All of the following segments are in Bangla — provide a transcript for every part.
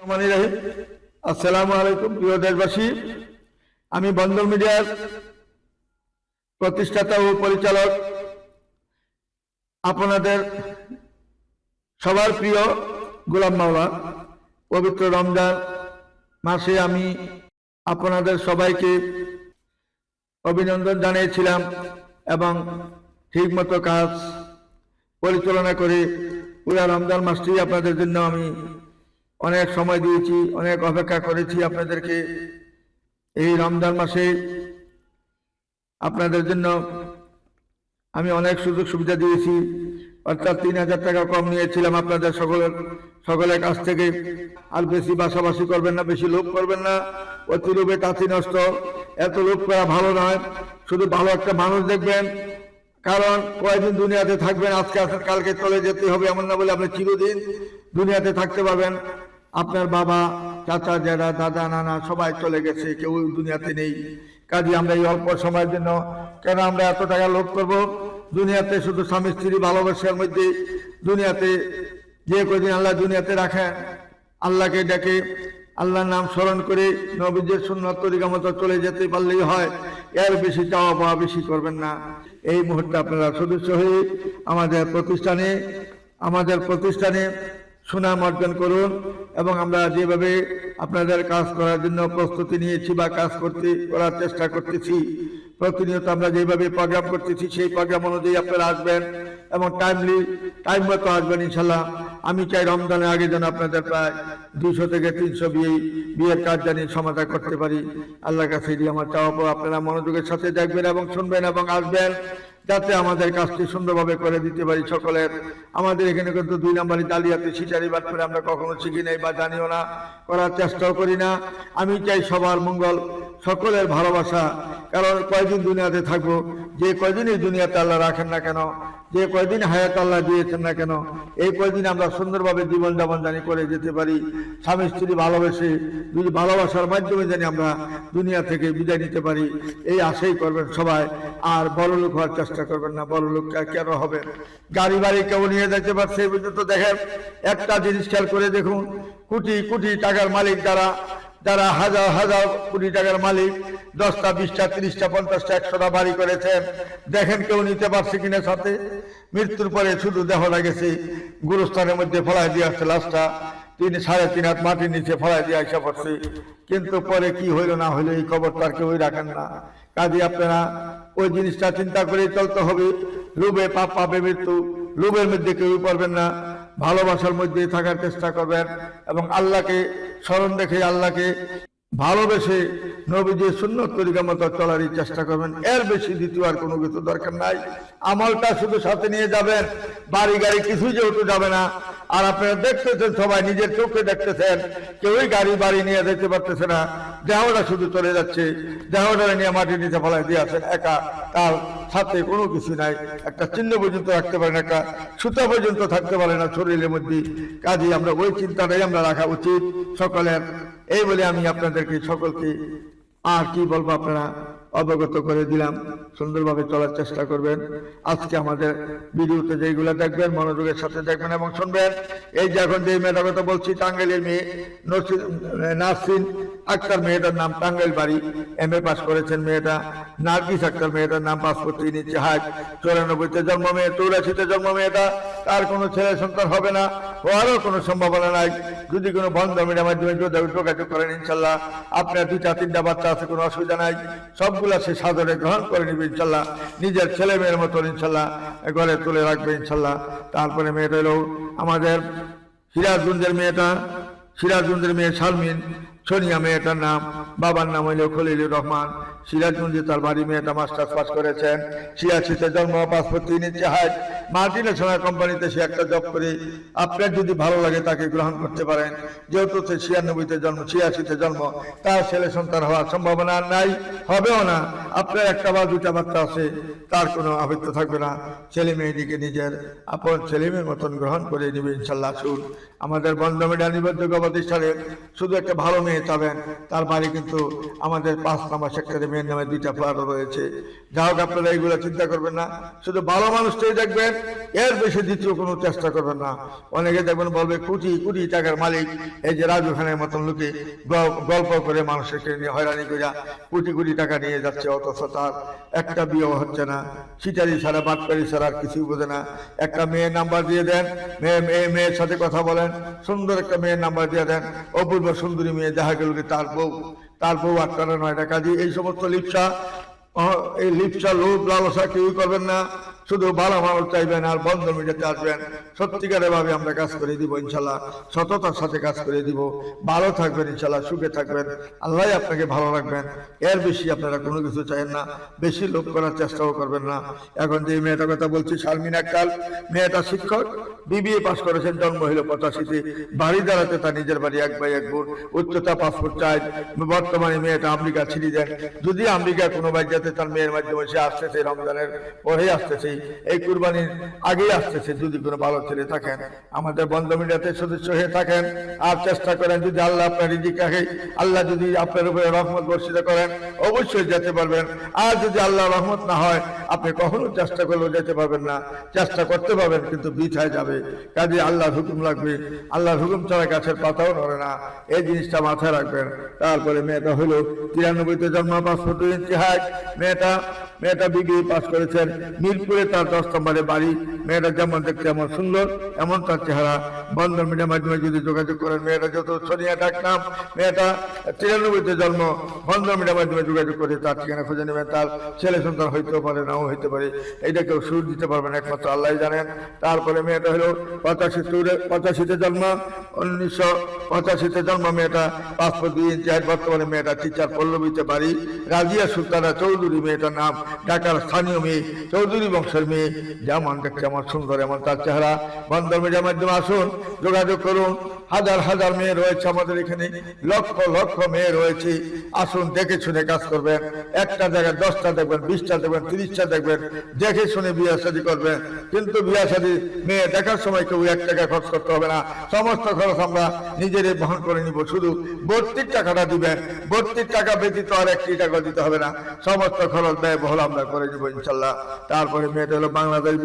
আসসালামু আলাইকুম প্রিয় দেশবাসী। আমি বন্দর মিডিয়ার প্রতিষ্ঠাতা ও পরিচালক আপনাদের সবার প্রিয় গোলাম মাওলা। পবিত্র রমজান মাসে আমি আপনাদের সবাইকে অভিনন্দন জানিয়েছিলাম এবং ঠিকমতো কাজ পরিচালনা করে পুরা রমজান মাসটি আপনাদের জন্য আমি অনেক সময় দিয়েছি, অনেক অপেক্ষা করেছি আপনাদেরকে। এই রমজান মাসে আপনাদের জন্য আমি অনেক সুযোগ সুবিধা দিয়েছি, অর্থাৎ ৩,০০০ টাকা কম নিয়েছিলাম আপনাদের সকলের কাছ থেকে। আর বেশি বাসাবাসি করবেন না, বেশি লোভ করবেন না, অতি লোভে তাঁতি নষ্ট। এত লোভ করা ভালো নয়। শুধু ভালো একটা মানুষ দেখবেন, কারণ কয়েকদিন দুনিয়াতে থাকবেন, আজকে আসেন কালকে চলে যেতে হবে এমন না বলে আপনি চিরদিন দুনিয়াতে থাকতে পারবেন। আপনার বাবা, চাচা, জ্যাঠা, দাদা, নানা সবাই চলে গেছে, কেউ দুনিয়াতে নেই। কাজে আমরা এই অল্প সময়ের জন্য কেন আমরা এত টাকা লোভ করব? দুনিয়াতে শুধু স্বামী স্ত্রী ভালোবাসার মধ্যে দুনিয়াতে যে কদিন আল্লাহ দুনিয়াতে রাখেন, আল্লাহকে ডেকে আল্লাহর নাম স্মরণ করে নবীদের সুন্নাত তরিকা মতো চলে যেতে পারলেই হয়। এর বেশি চাওয়া পাওয়া বেশি করবেন না। এই মুহূর্তে আপনারা সদস্য হয়ে আমাদের প্রতিষ্ঠানে সুনাম অর্জন করুন। এবং আমরা যেভাবে আপনাদের কাজ করার জন্য প্রস্তুতি নিয়েছি বা কাজ করার চেষ্টা করতেছি, প্রতিনিয়ত আমরা যেভাবে প্রোগ্রাম করতেছি সেই প্রোগ্রাম অনুযায়ী আপনারা আসবেন এবং টাইম মতো আসবেন ইনশাল্লাহ। আমি চাই রমজানের আগে যেন আপনাদের প্রায় 200 থেকে 300 বিয়ের কাজ জানিয়ে সমাধান করতে পারি। আল্লাহর কাছে আমার চাওয়া, আপনারা মনোযোগের সাথে দেখবেন এবং শুনবেন এবং আসবেন, যাতে আমাদের কাজটি সুন্দরভাবে করে দিতে পারি সকলের। আমাদের এখানে কিন্তু 2 নম্বরই জালিয়াতি সিটারি বাদ করে আমরা কখনো শিখি নাই বা জানিও না, করার চেষ্টাও করি না। আমি চাই সবার মঙ্গল, সকলের ভালোবাসা। কারণ কয়দিন দুনিয়াতে থাকবো, যে কয়দিনই দুনিয়াতে আল্লাহ রাখেন না কেন, যে কয়দিন হায়াত আল্লাহ দিয়েছেন না কেন, এই কয়দিন আমরা সুন্দরভাবে জীবনযাপন জানি করে যেতে পারি। স্বামী স্ত্রী ভালোবেসে ভালোবাসার মাধ্যমে জানি আমরা দুনিয়া থেকে বিদায় নিতে পারি, এই আশাই করবেন সবাই। আর বড় লোক হওয়ার চেষ্টা করবেন না। বড় লোক কেন হবে? গাড়ি বাড়ি কেউ নিয়ে যেতে পারছে এই পর্যন্ত দেখেন। একটা জিনিস খেয়াল করে দেখুন, কোটি কোটি টাকার মালিক যারা হাজার হাজার কোটি টাকার মালিক, 10টা 20টা 30টা 50টা 100টা বাড়ি করেছেন, দেখেন কেউ নিতে পারছে কিনা সাথে? মৃত্যুর পরে শুধু দেহটা গেছে গুরুস্থানের মধ্যে ফলাই দিয়ে আসছে, লাশটা 3-3.5 হাত মাটির নিচে ফলাই দিয়ে আসা পড়ছে। কিন্তু পরে কি হইলো না হইলো এই খবর তার কেউই রাখেন না। কাজে আপনারা ওই জিনিসটা চিন্তা করে চলতে হবে। লোভে পাপ, পাপে মৃত্যু। লোভের মধ্যে কেউ পড়বেন না, ভালোবাসার মধ্যে থাকার চেষ্টা করবেন এবং আল্লাহকে স্মরণ রেখে আল্লাহকে ভালোবেসে নবীজির সুন্নাত তরিকা মতো চলারই চেষ্টা করবেন। এর বেশি দ্বিতীয় আর কোনো কিছু দরকার নাই। আমলটা শুধু সাথে নিয়ে যাবেন, বাড়ি গাড়ি কিছুই যেহেতু যাবে না। আর আপনারা দেখতেছেন, সবাই নিজের চোখে দেখতেছেন, কেউই গাড়ি বাড়ি নিয়ে যেতে পারতেছে না। দেহটা শুধু চলে যাচ্ছে, দেহটা নিয়ে মাটির নিচে ফেলায় দিয়ে আসেন একা, তার সাথে কোনো কিছু নাই। একটা চিহ্ন পর্যন্ত রাখতে পারেন, একটা সুতা পর্যন্ত থাকতে পারে না শরীরের মধ্যে। কাজে আমরা ওই চিন্তাটাই আমরা রাখা উচিত সকলের। এই বলে আমি আপনাদেরকে সকলকে আর কি বলবো, আপনারা অবগত করে দিলাম। সুন্দরভাবে চলার চেষ্টা করবেন। আজকে আমাদের ভিডিওতে যেগুলো দেখবেন মনোযোগের সাথে দেখবেন এবং শুনবেন। এই যে এখন যে মেয়েটার কথা বলছি, টাঙ্গাইলের মেয়ে নাসরিন আক্তার, মেয়েটার নাম, টাঙ্গাইল বাড়ি, MA পাস করেছেন মেয়েটা। নার্গিস আক্তার মেয়েটার নাম, পাসপোর্ট নিচ্ছে, হাজ 94-তে জন্ম মেয়ে, 84-তে জন্ম মেয়েটা। তার কোনো ছেলে সন্তান হবে না, হওয়ারও কোনো সম্ভাবনা নাই। যদি কোনো বন্ধ মিডিয়ার মাধ্যমে যোগাযোগ করেন ইনশাল্লাহ আপনার 2-3টা বাচ্চা আছে, কোনো অসুবিধা নাই। সবগুলা সে সাদরে গ্রহণ করে নিবে ইনশাল্লাহ, নিজের ছেলে মেয়ের মতন ইনশাল্লাহ ঘরে তুলে রাখবে ইনশাল্লাহ। তারপরে মেয়েটা হলো আমাদের সিরাজগঞ্জের মেয়ে শারমিন সোনিয়া, মেয়েটার নাম, বাবার নাম হইল খলিলুর রহমান। সিরাজগঞ্জে তার বাড়ি। মেয়েটা মাস্টার্স পাস করেছেন, 86-তে জন্ম, পাসপোর্ট নিচ্ছে, হাজ মাল্টিনেশনাল কোম্পানিতে সে একটা জব করে। আপনার যদি ভালো লাগে তাকে গ্রহণ করতে পারেন। যেহেতু সে 96-তে জন্ম, 86-তে জন্ম, তার ছেলে সন্তান হওয়ার সম্ভাবনা নাই, হবেও না। আপনার 1টা বা 2টা বাচ্চা আছে, তার কোনো আবৃত্ত থাকবে না। ছেলে মেয়েটিকে নিজের আপন ছেলে মেয়ের মতন গ্রহণ করে নিবে ইনশাল্লাহ। শুন, আমাদের বন্ধ মিডিয়া নির্ভরযোগ্য প্রতিষ্ঠানে শুধু একটা ভালো মেয়ে মেয়ে চাবেন তার বাড়ি কিন্তু আমাদের 5 নম্বর সেক্টরে মেয়ের নামে 2টা ফ্ল্যাটও রয়েছে। যা হোক, আপনারা এইগুলো চিন্তা করবেন না, শুধু ভালো মানুষটাই দেখবেন, এর বেশি দ্বিতীয় কোনো চেষ্টা করবেন না। অনেকে দেখবেন বলবে কোটি কোটি টাকার মালিক, এই যে রাজু খানের মতন লোকে গল্প করে মানুষকে নিয়ে হয়রানি করে কোটি কোটি টাকা নিয়ে যাচ্ছে, অথচ তার একটা বিয়েও হচ্ছে না, চিটারি ছাড়া বাটপারি ছাড়া আর কিছুই বোঝে না। একটা মেয়ের নাম্বার দিয়ে দেন, মেয়ের সাথে কথা বলেন, সুন্দর একটা মেয়ের নাম্বার দিয়ে দেন, অপূর্ব সুন্দরী মেয়ে, দেখা গেল কি তার বউ 8টা 9টা কাজী। এই সমস্ত লিপসা লোভ লালসা কেউই করবেন না, শুধু ভালো মানুষ চাইবেন আর বন্ধন মিটাতে আসবেন। সত্যিকারের ভাবে আমরা কাজ করে দিব ইনশাল্লাহ, সততার সাথে কাজ করে দিব। ভালো থাকবেন ইনশাল্লাহ, সুখে থাকবেন, আল্লাহ আপনাকে ভালো রাখবেন। এর বেশি আপনারা কোনো কিছু চাইেন না, বেশি লোভ করার চেষ্টাও করবেন না। এখন যে মেয়েটার কথা বলছি, শারমিন আক্তার, মেয়েটা শিক্ষক, BBA পাস করেছেন, জন্ম হইল 85-তে, বাড়ি দাঁড়াতে তার নিজের বাড়ি 1 বাই 1 ফুট, উচ্চতা 5 ফুট 4। বর্তমানে মেয়েটা আমেরিকা ছিড়ি দেন, যদি আমেরিকা কোনো বাইর যাতে তার মেয়ের মাধ্যমে সে আসতেছে, রমজানের পরে আসতেছে, এই কুরবানির আগে আসতেছে। যদি কোনো ভালো ছেলে থাকেন, আমাদের বন্ধ মিডিয়াতে সদস্য হয়ে থাকেন আর চেষ্টা করেন, যদি আল্লাহ আপনার রিজিক রাখে, আল্লাহ যদি আপনার উপরে রহমত বর্ষিত করেন, অবশ্যই যেতে পারবেন। আর যদি আল্লাহ রহমত না হয়, আপনি কখনো চেষ্টা করলেও যেতে পারবেন না। চেষ্টা করতে পারবেন কিন্তু বৃথায় যাবে। কাজে আল্লাহর হুকুম লাগবে, আল্লাহর হুকুম ছাড়া গাছের পাতাও নড়ে না, এই জিনিসটা মাথায় রাখবেন। তারপরে মেয়েটা হলো 93-তে জন্ম, 5 ফুট 2 ইঞ্চি হাইট। মেয়েটা BBA পাস করেছেন, মিরপুরে তার 10 নম্বরে বাড়ি। মেয়েটা যেমন দেখতে এমন সুন্দর, এমন তার চেহারা। বন্ধন মিডিয়ার মাধ্যমে যদি যোগাযোগ করেন, মেয়েটা যত সোনিয়া ডাকনাম, মেয়েটা 93-তে জন্ম। বন্ধন মিডিয়ার মাধ্যমে যোগাযোগ করে তার ঠিকানা খুঁজে নেবেন। তার ছেলে সন্তান হইতেও পারে, নাও হইতে পারে, এইটা কেউ সুর দিতে পারবেন, একমাত্র আল্লাহ জানেন। তারপরে মেয়েটা হলো 85-তে জন্ম, 1985-তে জন্ম। মেয়েটা 5 ফুট 2 ইঞ্চি হাইট। বর্তমানে মেয়েটা টিচার, পল্লবীতে বাড়ি। রাজিয়া সুলতানা চৌধুরী মেয়েটার নাম, ঢাকার স্থানীয় মেয়ে, চৌধুরী বংশের মেয়ে, যেমন দেখতে আমার সুন্দর, এমন তার চেহারা। বন্ধন মিডিয়ার মাধ্যমে আসুন, যোগাযোগ করুন। হাজার হাজার মেয়ে রয়েছে আমাদের এখানে, লক্ষ লক্ষ মেয়ে রয়েছে। আসুন, দেখে শুনে কাজ করবেন। একটা জায়গায় 10টা দেখবেন, 20টা দেখবেন, 30টা দেখবেন, দেখে শুনে বিয়ে শাদী করবেন। কিন্তু বিয়ে শাদী মেয়ে দেখার সময় কেউ 1 টাকা খরচ করতে হবে না, সমস্ত খরচ আমরা নিজেরাই বহন করে নিব। শুধু ভর্তির টাকাটা দিবেন, ভর্তির টাকা ব্যতীত আর 1 টাকা দিতে হবে না, সমস্ত খরচ ব্যয়বহুল আমরা করে দিব ইনশাল্লাহ। তারপরে মেয়েটা হলো বাংলাদেশ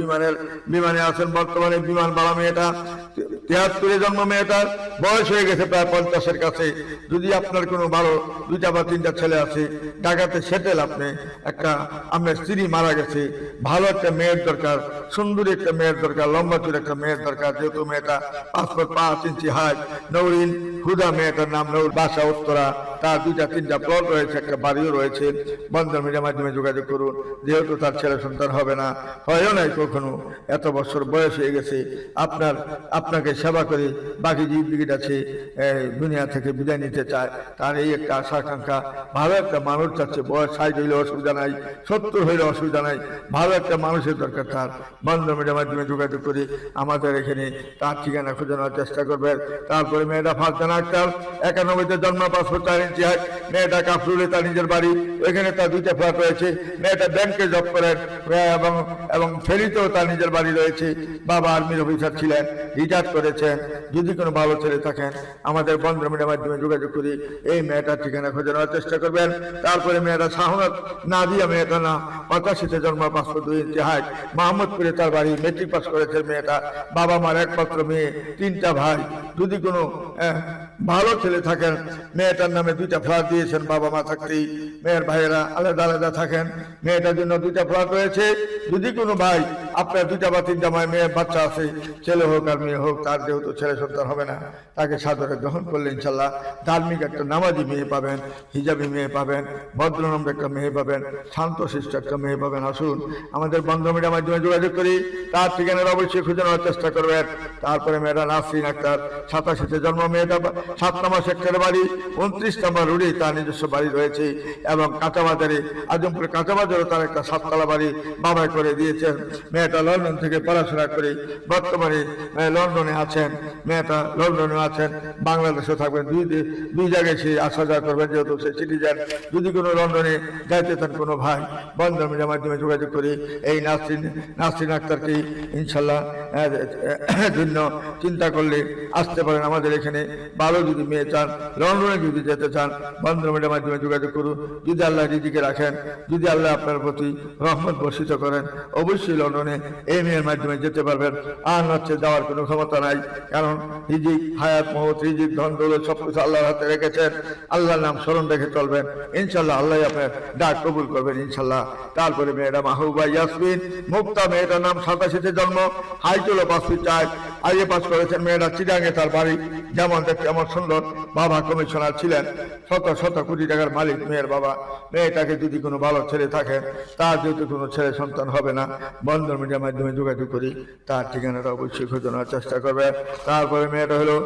বিমানে আছেন, বর্তমানে বিমান বালা। মেয়েটা 73-এ জন্ম। মেয়েটার বয়স হয়ে গেছে প্রায় 50-এর কাছে। যদি আপনার কোনো ভালো 2টা বা 3টা ছেলে আছে, ঢাকাতে সেটেল, আপনি একটা, আপনার স্ত্রী মারা গেছে, ভালো একটা মেয়ের দরকার, সুন্দরী একটা মেয়ের দরকার, লম্বা চুল একটা মেয়ের দরকার। যেহেতু মেয়েটা 5 ফুট 5 ইঞ্চি হাইট, নৌরিন হুদা মেয়েটার নাম, বাসা উত্তরা, তার 2টা 3টা প্লট রয়েছে, একটা বাড়িও রয়েছে। বন্ধন মিডিয়ার মাধ্যমে যোগাযোগ করুন। যেহেতু তার ছেলে সন্তান হবে না, হয়ও নাই কখনো, এত বছর বয়স হয়ে গেছে, আপনাকে সেবা করে বাকি জীবন আছে দুনিয়া থেকে বিদায় নিতে চায়, তার এই একটা আশা আকাঙ্ক্ষা। ভালো একটা মানুষ চাচ্ছে, বয়স 60 হইলে অসুবিধা নাই, 70 হইলে অসুবিধা নাই, ভালো একটা মানুষের দরকার তার। বন্ধন মিডিয়ার মাধ্যমে যোগাযোগ করে আমাদের এখানে তার ঠিকানা খুঁজে নেওয়ার চেষ্টা করবেন। তারপরে মেয়েটা ফারজানা আক্তার, 91-তে জন্ম, 5 ফুট 4 ইঞ্চি হাইট। মেয়েটা কাফরুলে তার নিজের বাড়ি, ওইখানে তার 2টা ফ্ল্যাট রয়েছে। মেয়েটা ব্যাংকে জব করেন এবং ফেরিতেও তার নিজের বাড়ি রয়েছে। বাবা আর্মির অফিসার ছিলেন, রিটায়ার করেছেন। যদি কোনো ভালো ছেলে থাকেন, আমাদের বন্ধন মিডিয়ার মাধ্যমে যোগাযোগ করি এই মেয়েটার ঠিকানা খুঁজে নেওয়ার চেষ্টা করবেন। তারপরে মেয়েটা শাহনাত নাদিয়া, মেয়েটা না 85-তে জন্ম, 5 ফুট 2 ইঞ্চি হাইট। মাহমুদপুরে তার বাড়ি, মেট্রিক পাস করেছে মেয়েটা। বাবা মার একমাত্র মেয়ে, 3টা ভাই। যদি কোনো ভালো ছেলে থাকেন, মেয়েটার নামে 2টা ফ্ল্যাট দিয়েছেন বাবা মা থাকতেই, মেয়ের ভাইয়েরা আলাদা আলাদা থাকেন। মেয়েটার জন্য 2টা ফ্ল্যাট রয়েছে। যদি কোনো ভাই আপনার 2টা বা 3টা মেয়ের বাচ্চা আছে, ছেলে হোক আর মেয়ে হোক, তার যেহেতু ছেলে সন্তান হবে না, তাকে সাদরে গ্রহণ করলে ইনশাল্লাহ ধার্মিক একটা নামাজি মেয়ে পাবেন, হিজাবি মেয়ে পাবেন, ভদ্রনম্র একটা মেয়ে পাবেন, শান্তশিষ্ট একটা মেয়ে পাবেন। আসুন, আমাদের বন্ধন মিডিয়ার মাধ্যমে যোগাযোগ করি, তার ঠিকানার অবশ্যই খুঁজে নেওয়ার চেষ্টা করবেন। তারপরে মেয়েটা নাসরিন আক্তার, 87-তে জন্ম। মেয়েটা 7 নম্বর সেক্টরে বাড়ি, 29 নম্বর রোডে তার নিজস্ব বাড়ি রয়েছে। এবং কাঁচাবাজারে, আজমপুর কাঁচাবাজারও তার একটা 7তলা বাড়ি বাবাই করে দিয়েছেন। মেয়েটা লন্ডন থেকে পড়াশোনা করে বর্তমানে লন্ডনে আছেন। মেয়েটা লন্ডনে আছেন, বাংলাদেশে থাকবেন, দুই জায়গায় সে আসা যাওয়া করবেন, যেহেতু সে সিটিজেন। যদি কোনো লন্ডনে যাইতে চান কোনো ভাই, বন্ধন মিডিয়ার মাধ্যমে যোগাযোগ করি এই নাসরিন আক্তারকে ইনশাল্লাহ জন্য চিন্তা করলে আসতে পারেন আমাদের এখানে। ভালো ভালো যদি মেয়ে চান, লন্ডনে যদি যেতে চান, বন্ধন মিডিয়ার মাধ্যমে যোগাযোগ করুন। যদি আল্লাহ রিজিকে রাখেন, যদি আল্লাহ আপনার প্রতি রহমত বর্ষিত করেন, অবশ্যই লন্ডনে এই মেয়ের মাধ্যমে যেতে পারবেন। আর হচ্ছে যাওয়ার কোনো ক্ষমতা নাই, কারণ রিজিক, হায়াত, মহৎ, রিজিক, ধন দৌলত সবকিছু আল্লাহর হাতে রেখেছেন। আল্লাহর নাম স্মরণ রেখে চলবেন, ইনশাল্লাহ আল্লাহ আপনার ডাক কবুল করবেন ইনশাল্লাহ। তারপরে মেয়েটা মাহবুবা ইয়াসমিন মুক্তা, মেয়েটার নাম 87-তে জন্ম, হাইট হলো 5 ফিট 4, আইএ পাস করেছেন। মেয়েটা চিটাঙ্গে তার বাড়ি, যেমন দেখতে এমন সুন্দর। বাবা কমিশনার ছিলেন, শত কোটি টাকার মালিক মেয়ের বাবা। মেয়েটাকে যদি কোনো ভালো ছেলে থাকে, তার যেহেতু কোনো ছেলে সন্তান হবে না, বন্ধন মিডিয়ার মাধ্যমে যোগাযোগ করি, তার ঠিকানাটা অবশ্যই খোঁজানোর চেষ্টা করবে। তারপরে মেয়েটা হলো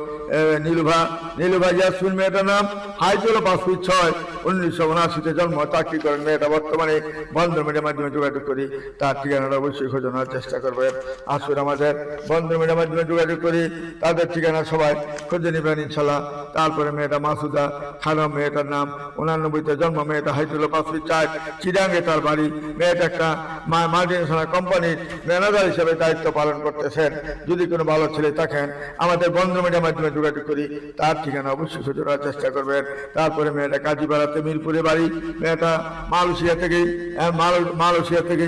নীলুভা ইয়াসমিন, মেয়েটার নাম, হাইট হলো 5 ফিট 6, 1979-তে জন্ম, চাকরি করেন। মেয়েটা বর্তমানে বন্ধন মিডিয়ার মাধ্যমে যোগাযোগ করি, তার ঠিকানাটা অবশ্যই খোঁজানোর চেষ্টা করবে। আসুন আমাদের বন্ধন মিডিয়ার মাধ্যমে যোগাযোগ করি, তাদের ঠিকানা সবাই খুঁজে নেবেন ইনশাল্লাহ। তারপরে মেয়েটা মাসুদা খানম, মেয়েটার নাম, 89-তে জন্ম, মেয়েটা হাইট হলো 5 ফিট 4, চিটাঙ্গে তার বাড়ি। মেয়েটা একটা মাল্টিনেশনাল কোম্পানির ম্যানেজার হিসেবে দায়িত্ব পালন করতেছেন। যদি কোনো ভালো ছেলে থাকেন, আমাদের বন্ধন মিডিয়ার মাধ্যমে যোগাযোগ করি, তার ঠিকানা অবশ্যই খোঁজানোর চেষ্টা করবেন। তারপরে মেয়েটা কাজীপাড়াতে মিরপুরে বাড়ি। মেয়েটা মালয়েশিয়া থেকে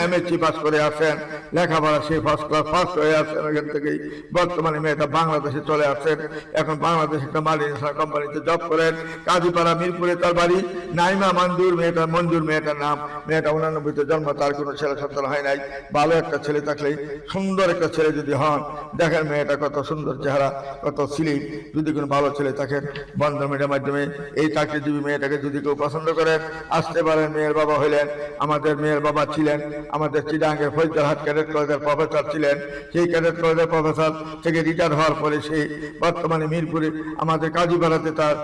এমএসসি পাস করে আসেন, লেখাপড়া সেই ফার্স্ট ক্লাস ফার্স্ট হয়ে আসছেন। ওইখান থেকেই বর্তমানে মেয়েটা বাংলাদেশে চলে আসছেন। এখন বাংলাদেশ একটা মাল্টিনেশনাল কোম্পানিতে জব করেন। কাজীপাড়া মিরপুরে তার বাড়ি। নাইমা মঞ্জুর, মেয়েটার নাম, মেয়েটা 89-তে জন্ম, তার কোনো ছেলে সন্তান হয় নাই। ভালো একটা ছেলে থাকলে, সুন্দর একটা ছেলে যদি হন, দেখেন মেয়েটা কত সুন্দর চেহারা, কত স্লিম। যদি কোনো ভালো ছেলে থাকেন, বন্ধন মিডিয়ার মাধ্যমে এই চাকরিজীবী মেয়েটাকে যদি কেউ পছন্দ করেন, আসতে পারেন। মেয়ের বাবা হইলেন, আমাদের মেয়ের বাবা ছিলেন আমাদের চিটাঙ্গের ফৈজদারহাট ক্যাডেট কলেজের প্রফেসর ছিলেন। সেই ক্যাডেট কলেজের প্রফেসর থেকে রিটায়ার হওয়ার পরে সে বর্তমানে মিরপুরে আমাদের কাজীপাড়াতে তার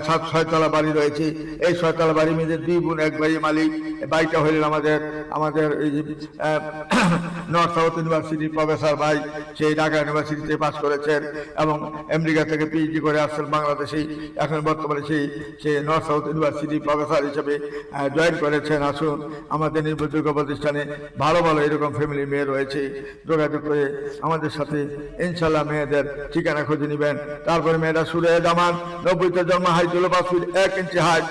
6তলা বাড়ি রয়েছে। এই 6তলা বাড়ি মেয়েদের 2 বোন, 1 ভাই মালিক। বাড়িটা হইলেন আমাদের এই যে নর্থ সাউথ ইউনিভার্সিটির প্রফেসর ভাই, সেই ঢাকা ইউনিভার্সিটিতে পাস করেছেন এবং আমেরিকা থেকে পিএইচডি করে আসছেন বাংলাদেশে। এখন বর্তমানে সেই নর্থ সাউথ ইউনিভার্সিটির প্রফেসর হিসেবে জয়েন করেছেন। আসুন আমাদের নির্ভরযোগ্য প্রতিষ্ঠানে ভালো এরকম ফ্যামিলি মেয়ে রয়েছে, যোগাযোগ করে আমাদের সাথে ইনশাল্লাহ মেয়েদের ঠিকানা খুঁজে নেবেন। তারপরে মেয়েটা সুরে জামান, 90-তে জন্ম, হাইট হলো 5 ফিট 1 ইঞ্চি হাইট,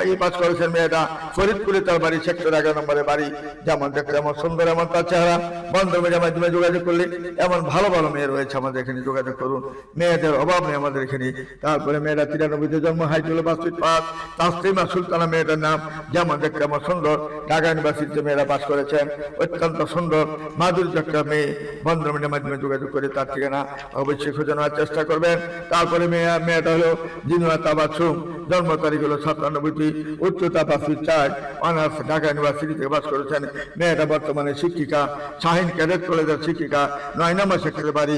আইএ পাস করেছেন। মেয়েটা ফরিদপুরে তার বাড়ি, সেক্টর 11 নম্বরে বাড়ি। যেমন দেখতে এমন সুন্দর, এমন তার চেহারা। বন্ধন মিডিয়ার মাধ্যমে যোগাযোগ করলে এমন ভালো মেয়ে রয়েছে, আমাদের এখানে যোগাযোগ করুন। মেয়েদের অভাব নেই আমাদের এখানে। তারপরে মেয়েটা 93-তে জন্ম, হাইট হলো 5 ফিট 5, তাসলিমা সুলতানা মেয়েটার নাম। যেমন দেখতে এমন সুন্দর, ঢাকা ইউনিভার্সিটিতে মেয়েরা পাস করেছেন। অত্যন্ত সুন্দর মাধুর্য একটা মেয়ে। বন্ধন মিডিয়ার মাধ্যমে যোগাযোগ করে তার ঠিকানা অবশ্যই খোঁজানোর চেষ্টা করবেন। তারপরে মেয়েটা হলো জিনুয়া তাবাসসুম, জন্ম তারিখ হলো 97, উচ্চতা 5 ফিট 4, অনার্স ঢাকা ইউনিভার্সিটি থেকে পাস করেছেন। মেয়েটা বর্তমানে শিক্ষিকা, শাহিন ক্যাডেট কলেজের শিক্ষিকা, 9 নম্বর সেক্টরের বাড়ি,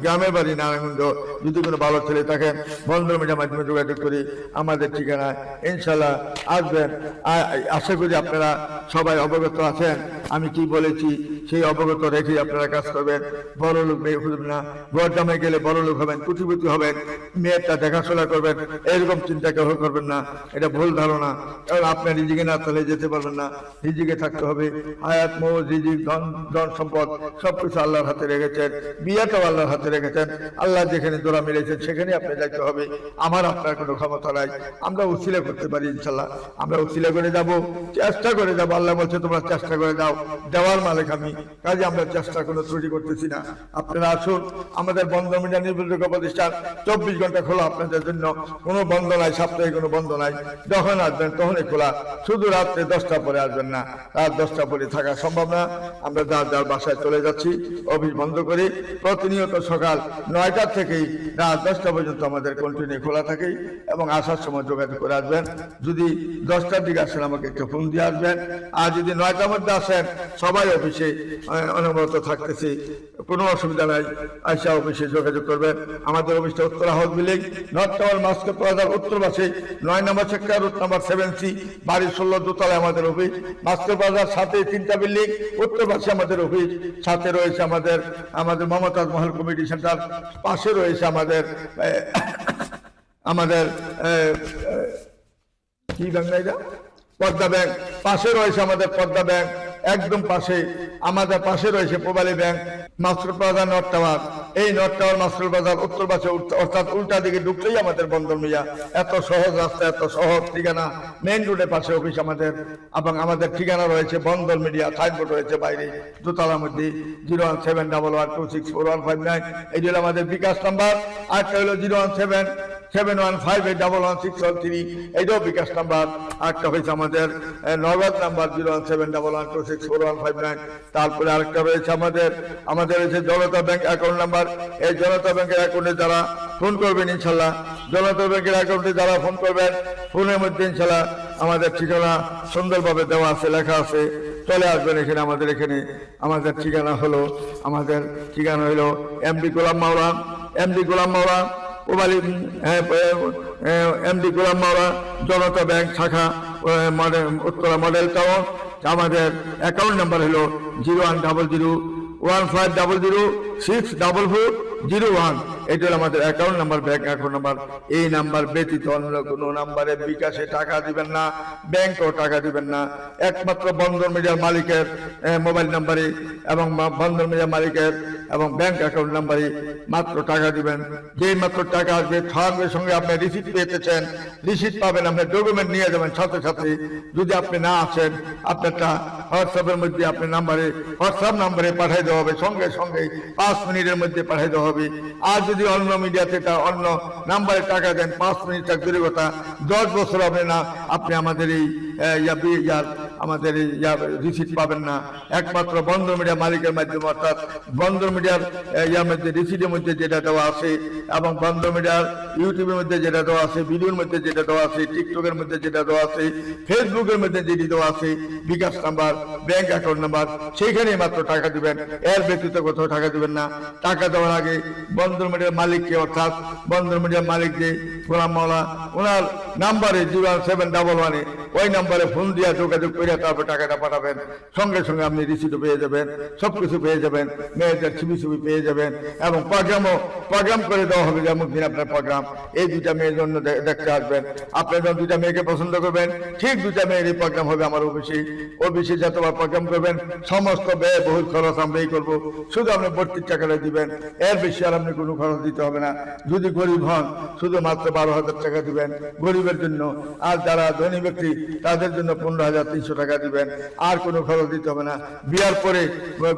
গ্রামের বাড়ি নারায়ণগঞ্জ। যদি কোনো ভালো ছেলে থাকেন, বন্ধন মিডিয়ার মাধ্যমে যোগাযোগ করি, আমাদের ঠিকানা ইনশাল্লাহ আসবেন। আশা করি আপনারা সবাই অবগত আছেন আমি কি বলেছি, সেই অবগত রেখে আপনারা কাজ করবেন। বড় লোক মেয়ে খুঁজবেন না, বড় জামাই গেলে বড় লোক হবেন, কোটিপতি হবেন, মেয়েটা দেখাশোনা করবেন, এরকম চিন্তা কেউ করবেন না। এটা ভুল ধারণা, কারণ আপনার রিজিকে না তাহলে যেতে পারবেন না। রিজিকে থাকতে হবে। হায়াত, মৌত, রিজিক, ধন সম্পদ সবকিছু আল্লাহর হাতে রেখেছেন। বিয়েটাও আল্লাহর হাতে রেখেছেন। আল্লাহ যেখানে জোড়া মিলেছেন সেখানে আপনি যাইতে হবে। আমার আপনার কোনো ক্ষমতা নাই। আমরা উসিলা করতে পারি ইনশাল্লাহ, আমরা উসিলা করে যাব, চেষ্টা করে যাব। আল্লাহ বলছে তোমরা চেষ্টা করে দাও, দেওয়ার মালিক আমি। কাজে আমরা চেষ্টা কোনো ত্রুটি করতেছি না। আপনারা আসুন, আমাদের বন্ধন মিডিয়া নির্ভরযোগ্য প্রতিষ্ঠান 24 ঘন্টা খোলা আপনাদের জন্য। কোনো বন্ধ নাই, সাপ্তাহিক কোনো বন্ধ নাই। যখন আসবেন তখনই খোলা, শুধু রাত্রে 10টা পরে আসবেন না। রাত 10টা পরে থাকা সম্ভব না। আমরা যার বাসায় চলে যাচ্ছি, অফিস বন্ধ করি। প্রতিনিয়ত সকাল 9টা থেকেই রাত 10টা পর্যন্ত আমাদের কন্টিনিউ খোলা থাকে এবং আসার সময় যোগাযোগ করে আসবেন। যদি 10টার দিকে আসেন আমাকে একটু ফোন দিয়ে আসবেন, আর যদি 9টার মধ্যে আসেন সবাই অফিসে অনবরত থাকতেছি, কোনো অসুবিধা নাই। আইসা অফিসে যোগাযোগ করবেন। আমাদের অফিসটা Uttara house building, north tower master প্লাজার উত্তর পাশে 9 নম্বর সেক্টর, রুট নাম্বার 7C, বাড়ি 16 দোতলায় আমাদের অফিস। মাস্টার প্লাজার সাথে 3টা বিল্ডিং, উত্তর পাশে আমাদের অফিস। সাথে রয়েছে আমাদের মমতাজ মহল কমিটি সেন্টার, পাশে রয়েছে আমাদের কি ব্যাংক, পদ্মা ব্যাংক, পাশে রয়েছে আমাদের পদ্মা ব্যাংক। একদম পাশে আমাদের পাশে রয়েছে Pubali bank, master plaza, north tower. এই নর্থ টাওয়ার মাস্টার প্লাজার উত্তর পাশে অর্থাৎ উল্টা দিকে ঢুকলেই আমাদের বন্দর মিয়া। এত সহজ রাস্তা, এত সহজ ঠিকানা, মেইন রোডের পাশে অফিস আমাদের। এবং আমাদের ঠিকানা রয়েছে বন্দর মিডিয়া, সাইনবোর্ড রয়েছে বাইরে দোতলার মধ্যে। 01711264159 এই হলো আমাদের বিকাশ নাম্বার। আরেকটা হলো 0171715811613 এইটাও বিকাশ নাম্বার। আরেকটা হয়েছে আমাদের নগদ নাম্বার 01711264159। তারপরে আরেকটা রয়েছে আমাদের রয়েছে জনতা ব্যাংক অ্যাকাউন্ট নাম্বার। এই জনতা ব্যাংকের অ্যাকাউন্টে যারা ফোন করবেন ইনশাল্লাহ, জনতা ব্যাংকের অ্যাকাউন্টে যারা ফোন করবেন, ফোনের মধ্যে ইনশাল্লাহ আমাদের ঠিকানা সুন্দরভাবে দেওয়া আছে, লেখা আছে। চলে আসবেন এখানে। আমাদের ঠিকানা হলো এমডি গোলাম মাওলা পূবালী, এমডি গোলাম মাওলা, জনতা ব্যাংক শাখা, উত্তরা মডেল টাউন। আমাদের অ্যাকাউন্ট নাম্বার হলো 010015064401। এটা হলো আমাদের account number, bank account number. এই নাম্বার ব্যতীত অন্য কোনো নাম্বারে বিকাশে টাকা দিবেন না, ব্যাংকেও টাকা দিবেন না। একমাত্র বন্দর মিডিয়ার মালিকের মোবাইল নাম্বারে এবং বন্দর মিডিয়ার মালিকের এবং ব্যাংক অ্যাকাউন্ট নাম্বারে মাত্র টাকা দিবেন। যেই মাত্র টাকা আসবে সঙ্গে সঙ্গে আপনি রিসিপ্ট পেতেছেন, রিসিপ্ট পাবেন, আপনি ডকুমেন্ট নিয়ে যাবেন সাথে সাথে। যদি আপনি না আসেন, আপনারটা হোয়াটসঅ্যাপের মধ্যে আপনার হোয়াটসঅ্যাপ নাম্বারে পাঠিয়ে দেওয়া হবে, সঙ্গে সঙ্গে 5 মিনিটের মধ্যে পাঠিয়ে দেওয়া হবে। আর যদি অন্য মিডিয়াতে অন্য নাম্বারে টাকা দেন, 5 মিনিট থাক দূরের কথা, 10 বছর হবে না, আপনি আমাদের এই রিসিপ্ট পাবেন না। একমাত্র বন্দর মিডিয়া মালিকের মাধ্যমে, অর্থাৎ বন্দর মিডিয়ার মধ্যে রিসিপ্টের মধ্যে যেটা দেওয়া আছে এবং বন্দর মিডিয়ার ইউটিউবের মধ্যে যেটা দেওয়া আছে, ভিডিওর মধ্যে যেটা দেওয়া আছে, টিকটকের মধ্যে যেটা দেওয়া আছে, ফেসবুকের মধ্যে যেটি দেওয়া আছে, বিকাশ নাম্বার, ব্যাংক অ্যাকাউন্ট নাম্বার, সেইখানে মাত্র টাকা দিবেন। এর ব্যতীত কোথাও টাকা দিবেন না। টাকা দেওয়ার আগে বন্দর মিডিয়ার মালিককে, অর্থাৎ বন্দর মিডিয়ার মালিক যে গোলাম মাওলা, ওনার নাম্বারে 01711 ওই নাম্বারে ফোন দিয়ে যোগাযোগ করে তারপর টাকাটা পাঠাবেন। সঙ্গে সঙ্গে আপনি রিসিপ্ট পেয়ে যাবেন, সবকিছু পেয়ে যাবেন, মেয়েদের ছবি পেয়ে যাবেন। এবং প্রোগ্রাম করে দেওয়া হবে, যেমন দিন আপনার প্রোগ্রাম। এই 2টা মেয়ের জন্য দেখতে আসবেন। আপনি যখন 2টা মেয়েকে পছন্দ করবেন, ঠিক 2টা মেয়ের এই প্রোগ্রাম হবে আমার অফিসে যতবার প্রোগ্রাম করবেন, সমস্ত ব্যয় বহুল খরচ আমরাই করবো। শুধু আপনি 32 টাকাটা দিবেন, এর বেশি আর আপনি কোনো খরচ দিতে হবে না। যদি গরিব হন, শুধু মাত্র 12,000 টাকা দিবেন গরিবের জন্য। আর যারা ধনী ব্যক্তি, তাদের জন্য 15,300 টাকা দিবেন। আর কোনো খরচ দিতে হবে না। বিয়ার পরে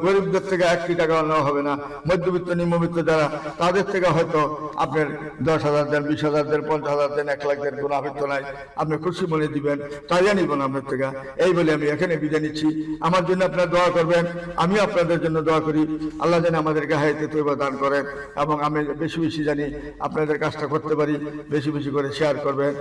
গরিবদের থেকে 1 টাকা নেওয়া হবে না। মধ্যবিত্ত, নিম্নবিত্ত যারা, তাদের থেকে হয়তো আপনার 10,000 দেন, 20,000 দেন, 50,000 দেন, 1 লাখ দেন, কোনো আবৃত্ত নাই। আপনি খুশি মনে দিবেন, তাই নিব না আপনার থেকে। এই বলে আমি এখানে বিদায় নিচ্ছি। আমার জন্য আপনারা দোয়া করবেন, আমি আপনাদের জন্য দোয়া করি। আল্লাহ যেন আমাদেরকে হায়াতে তৈবা দান করেন এবং আমি বেশি বেশি জানি আপনাদের কাজটা করতে পারি। বেশি বেশি করে শেয়ার করবেন।